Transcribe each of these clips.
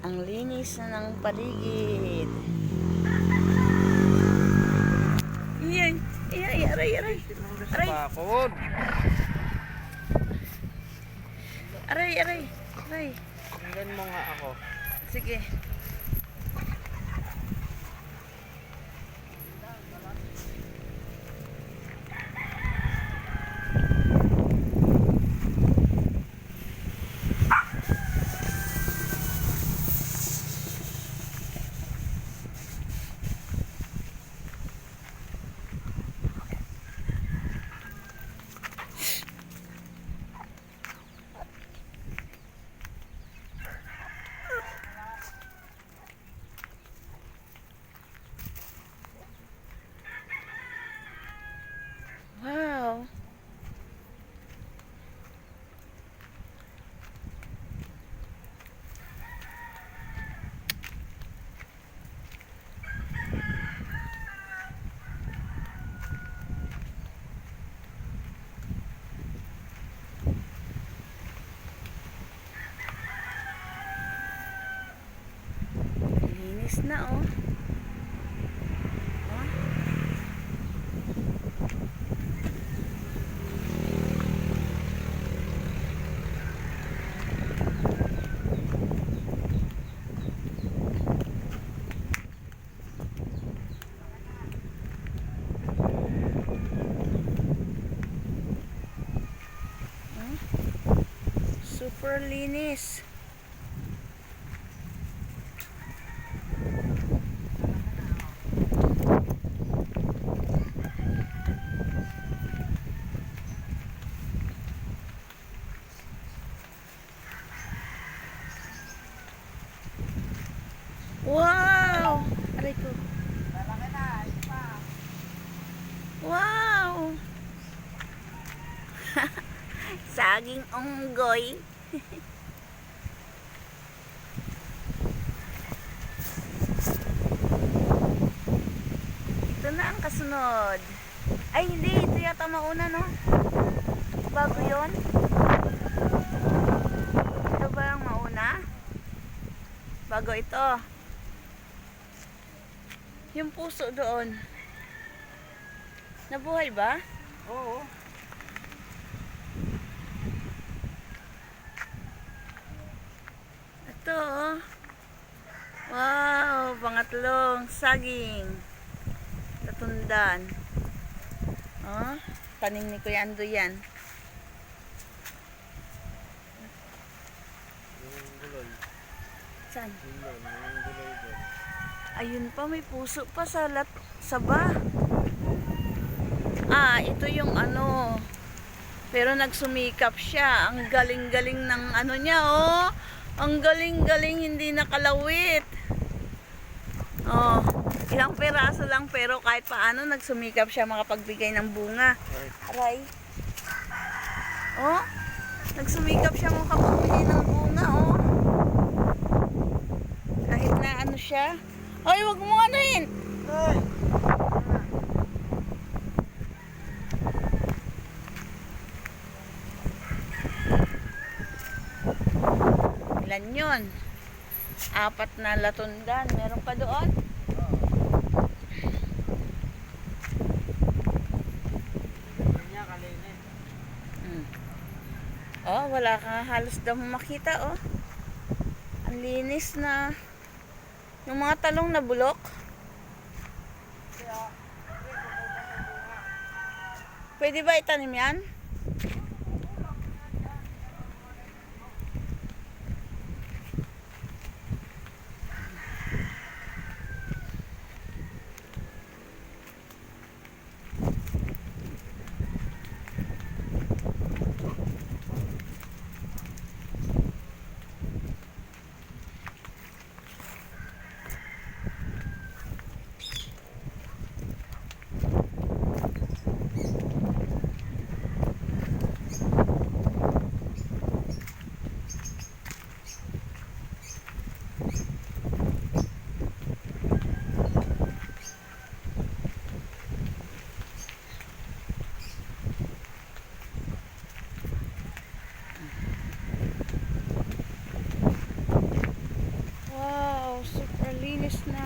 Ang linis na ng paligid. Iyan. Iyan. Aray. Aray. Aray. Aray. Aray. Aray. Tingnan mo nga ako. Sige. Wow. Linis na oh. Super linis. Wow! Aray ko. Wow! Saging unggoy. Ito na ang kasunod. Ay, hindi. Ito yata mauna, no? Bago yun? Ito ba ang mauna? Bago ito. Yung puso doon. Nabuhay ba? Oo. Ito, oh. Wow, pangatlong saging. Latundan. Oh, tanim ni Kuya Ando yan. Yung gulay. Saan? Yung gulay doon. Ayun pa, may puso pa sa saba. Ah, ito yung ano. Pero nagsumikap siya. Ang galing-galing ng ano niya, oh. Ang galing-galing, hindi nakalawit. Oh, ilang peraso lang pero kahit paano nagsumikap siya makapagbigay ng bunga. Aray. Oh, nagsumikap siya makapagbigay ng bunga, oh. Kahit na ano siya. Ay, wag mo anuhin. Ay! Ilan yun? 4 na latundan. Meron pa doon? Kanya kalinis. Oh, wala ka halos daw makita, oh. Ang linis na. Yung mga talong na bulok. Pwede ba itanim yan? Linis na.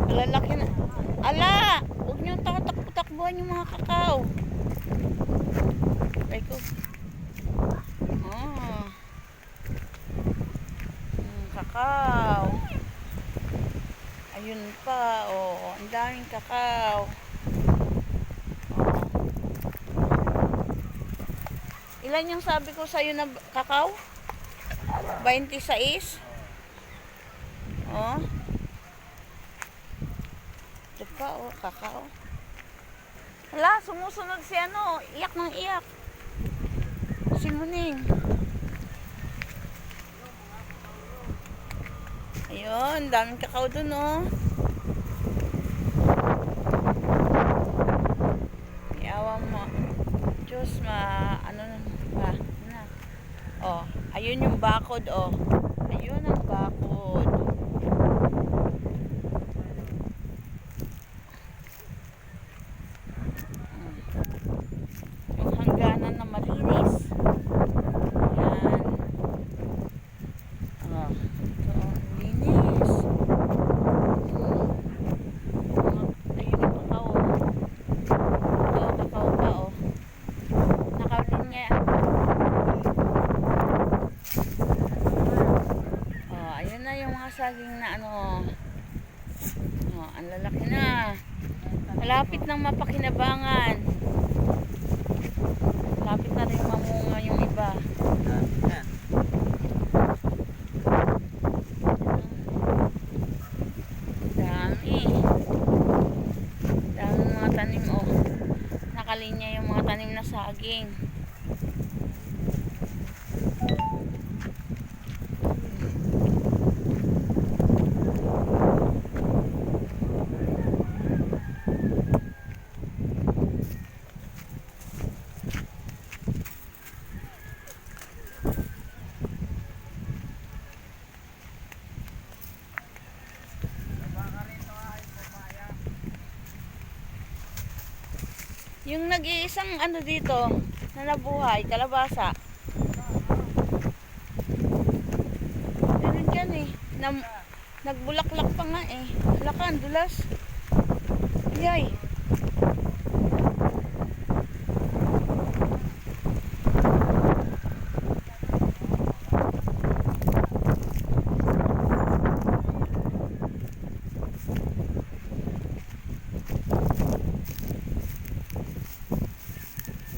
Lalaki na. Ala! Huwag niyong takbo-takbuhan yung mga kakao. Ay ko. Oh. Kakao. Ayun pa. Oh, ang daming kakao. Oh. Ilan yung sabi ko sa'yo na kakao? 26? Oh. Ito pa, oh, kakao. Hala, sumusunod si ano, iyak ng iyak. Si Muning. Ayun, daming kakao dun, oh. Iyawa mo. Diyos, ano na. Oh, ayun yung bakod, oh. Ayun ang bakod. Yung hangganan na malinis. Yan. Oh, ito, linis. Ayun yung kakao. Ito, kakao pa, oh. Nakalinya. Oh, ayun na yung mga saging na ano. Oh, ang lalaki na. Malapit nang mapakinabangan. Malapit na rin mamunga yung iba. Dami yan. Dami. Dami mga tanim, oh. Nakalinya yung mga tanim na saging. Yung nag-iisang ano dito na nabuhay, kalabasa. Ganun dyan eh. Nagbulaklak pa nga eh. Lakan, dulas. Yay.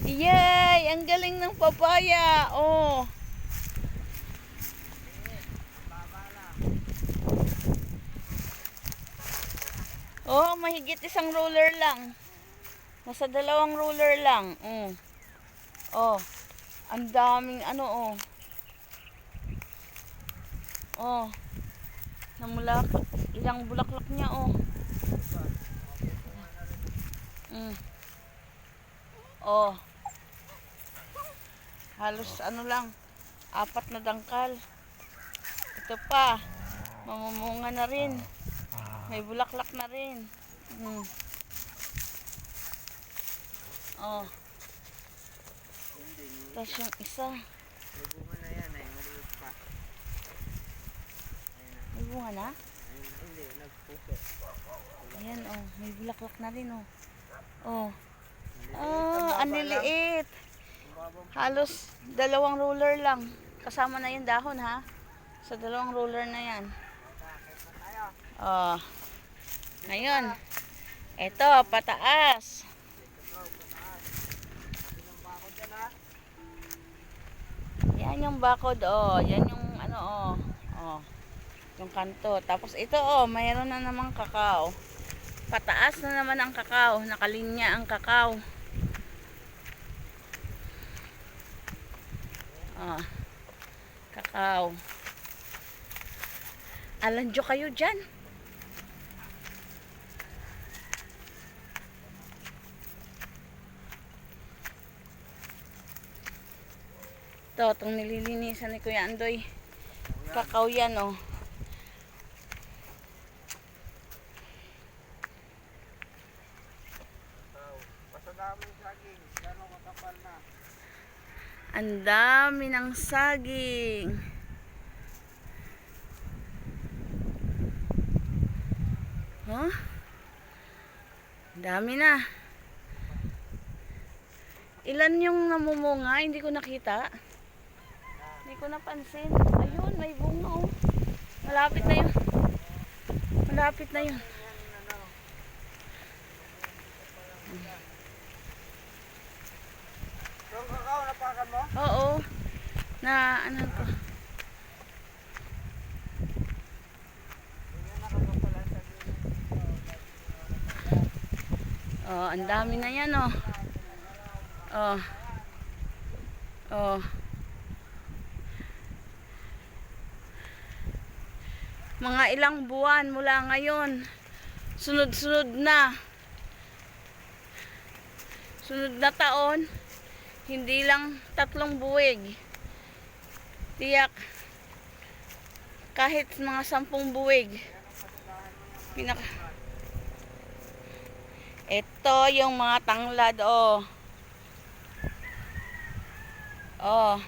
Yay! Ang galing ng papaya. Oh. Oh, mahigit isang roller lang. Nasa 2 roller lang. Oh. Ang daming ano, oh. Oh. Namulak. Ilang bulaklak niya, oh. Oh. Halos ano lang, 4 na dangkal. Ito pa, mamumunga na rin. May bulaklak na rin. Oh. Tapos yung isa. May bunga na yan eh. Maliit pa. Ayun na. May bunga na? Ayun, hindi, nagpuso. Ayan, oh. May bulaklak na rin, oh. Oh. Ang Ang liliit. Halos 2 roller lang. Kasama na yung dahon, ha? Sa 2 roller na yan. Oh. Ngayon, ito, pataas. Yan yung bakod, oh. Yan yung ano, oh. Oh. Yung kanto. Tapos ito, oh, mayroon na namang kakao. Pataas na naman ang kakao. Nakalinya ang kakao. Oh. Kakao. Alanjo kayo dyan. Ito, itong nililinisan ni Kuya Andoy. Kakao yan, oh. Basta daming saging. Gano'ng makapal na. Ang dami ng saging. Huh? Dami na. Ilan yung namumunga? Hindi ko nakita. Hindi ko napansin. Ayun, may bunga, oh. Malapit na yun. Malapit na yun. Yung kakao, napakan mo? Oo. Na, ano ko. Hindi nakakapal ang saging. Oh, ang dami na yan, oh. Oh. Oh. Mga ilang buwan mula ngayon. Sunod-sunod na. Sunod na taon. Hindi lang 3 buwig. Tiyak. Kahit mga 10 buwig. Ito yung mga tanglad, oh. Oh.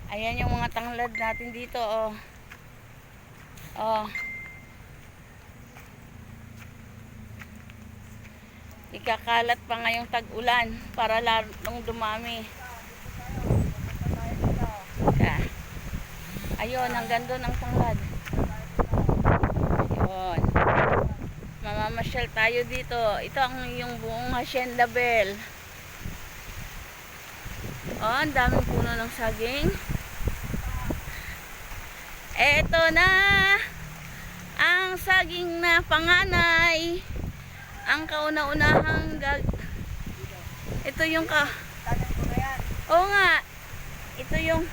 Ayan yung mga tanglad natin dito, oh. Oh. Ikakalat pa ngayong tag-ulan para lalong dumami. Yeah. Ayun, hanggang doon ang tanglad. Ayun. Mamamasyal tayo dito. Ito ang yung buong Hacienda Bell. Oh, ang daming puno ng saging. Eto na ang saging na panganay. Ang kauna-unahang ito yung Tanim ko na yan. Oo nga. Ito yung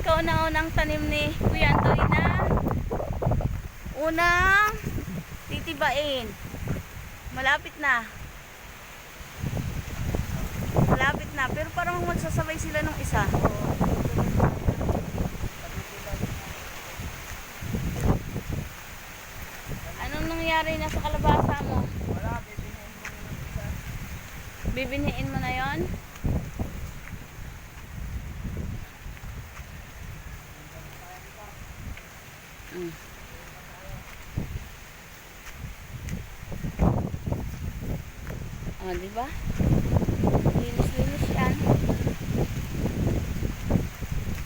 kauna-unang tanim ni Kuya Andoy na unang titibain. Malapit na. Malapit na. Pero parang magsasabay sila ng isa. Anong nangyari na sa kalabasa mo? Wala, bibiniin ko yung isa. Bibiniin mo na yon? Mm. Oh, di ba? Linis-linis yan.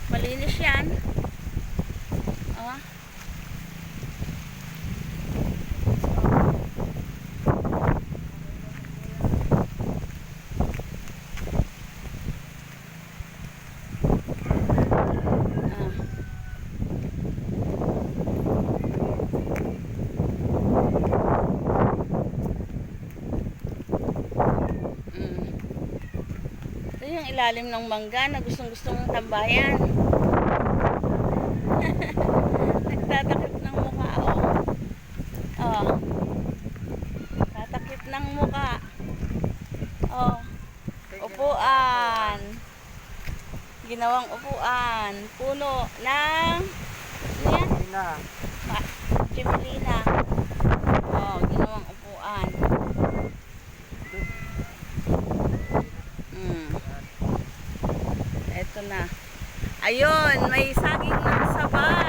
Malinis yan. Oh. Ito yung ilalim ng mangga na gustong-gusto mong tambayan. Nagtatakip ng mukha, oh. Oh. Tatakip ng mukha. Oh. Upuan. Ginawang upuan. Puno ng ano yan? Hindi na. Jimelina. Oh, ginawang upuan. Eto na. Ayun, may saging ng sabay.